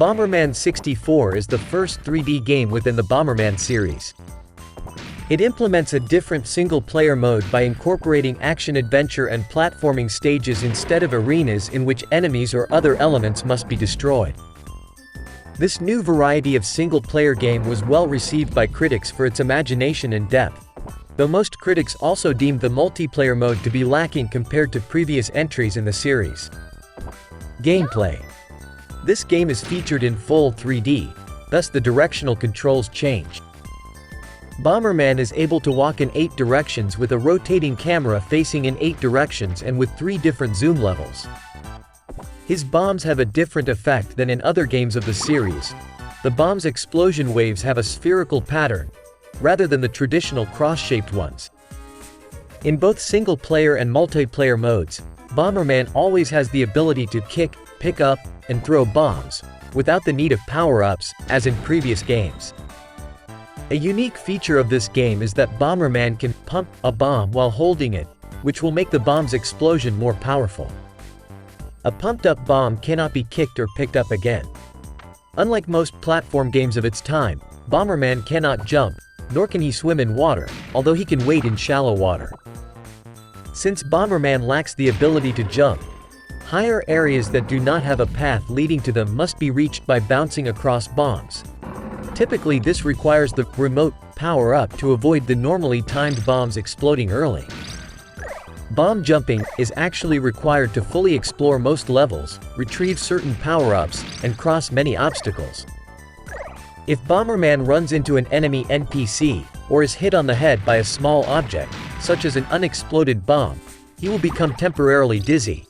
Bomberman 64 is the first 3D game within the Bomberman series. It implements a different single-player mode by incorporating action-adventure and platforming stages instead of arenas in which enemies or other elements must be destroyed. This new variety of single-player game was well received by critics for its imagination and depth, though most critics also deemed the multiplayer mode to be lacking compared to previous entries in the series. Gameplay. This game is featured in full 3D, thus the directional controls changed. Bomberman is able to walk in 8 directions with a rotating camera facing in 8 directions and with 3 different zoom levels. His bombs have a different effect than in other games of the series. The bomb's explosion waves have a spherical pattern, rather than the traditional cross-shaped ones. In both single-player and multiplayer modes, Bomberman always has the ability to kick, pick up, and throw bombs, without the need of power-ups, as in previous games. A unique feature of this game is that Bomberman can pump a bomb while holding it, which will make the bomb's explosion more powerful. A pumped-up bomb cannot be kicked or picked up again. Unlike most platform games of its time, Bomberman cannot jump, nor can he swim in water, although he can wade in shallow water. Since Bomberman lacks the ability to jump, higher areas that do not have a path leading to them must be reached by bouncing across bombs. Typically, this requires the remote power-up to avoid the normally timed bombs exploding early. Bomb jumping is actually required to fully explore most levels, retrieve certain power-ups, and cross many obstacles. If Bomberman runs into an enemy NPC, or is hit on the head by a small object, such as an unexploded bomb, he will become temporarily dizzy.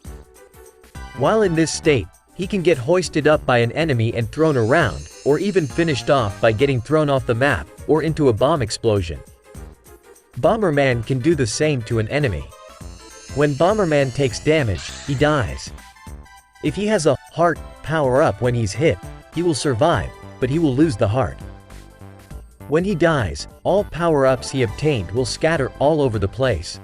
While in this state, he can get hoisted up by an enemy and thrown around, or even finished off by getting thrown off the map, or into a bomb explosion. Bomberman can do the same to an enemy. When Bomberman takes damage, he dies. If he has a heart power-up when he's hit, he will survive, but he will lose the heart. When he dies, all power-ups he obtained will scatter all over the place.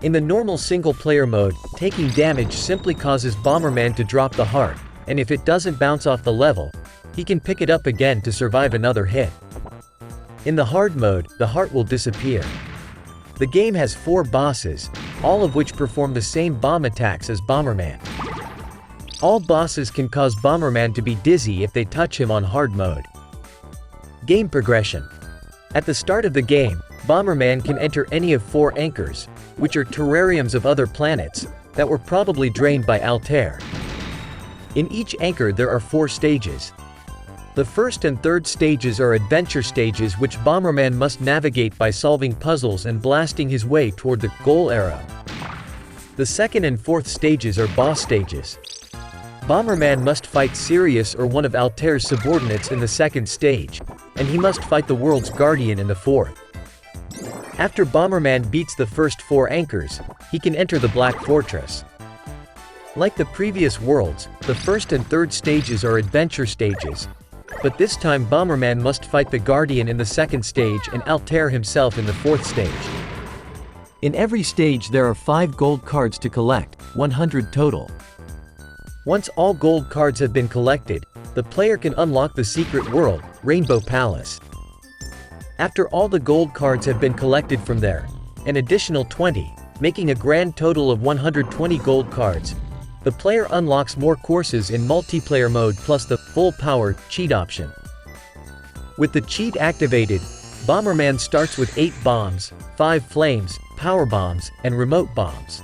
In the normal single-player mode, taking damage simply causes Bomberman to drop the heart, and if it doesn't bounce off the level, he can pick it up again to survive another hit. In the hard mode, the heart will disappear. The game has 4 bosses, all of which perform the same bomb attacks as Bomberman. All bosses can cause Bomberman to be dizzy if they touch him on hard mode. Game progression. At the start of the game, Bomberman can enter any of 4 anchors, which are terrariums of other planets, that were probably drained by Altair. In each anchor there are 4 stages. The first and third stages are adventure stages which Bomberman must navigate by solving puzzles and blasting his way toward the goal arrow. The second and fourth stages are boss stages. Bomberman must fight Sirius or one of Altair's subordinates in the second stage, and he must fight the world's guardian in the fourth. After Bomberman beats the first 4 anchors, he can enter the Black Fortress. Like the previous worlds, the first and third stages are adventure stages, but this time Bomberman must fight the Guardian in the second stage and Altair himself in the fourth stage. In every stage there are 5 gold cards to collect, 100 total. Once all gold cards have been collected, the player can unlock the secret world, Rainbow Palace. After all the gold cards have been collected from there, an additional 20, making a grand total of 120 gold cards, the player unlocks more courses in multiplayer mode plus the full power cheat option. With the cheat activated, Bomberman starts with 8 bombs, 5 flames, power bombs, and remote bombs.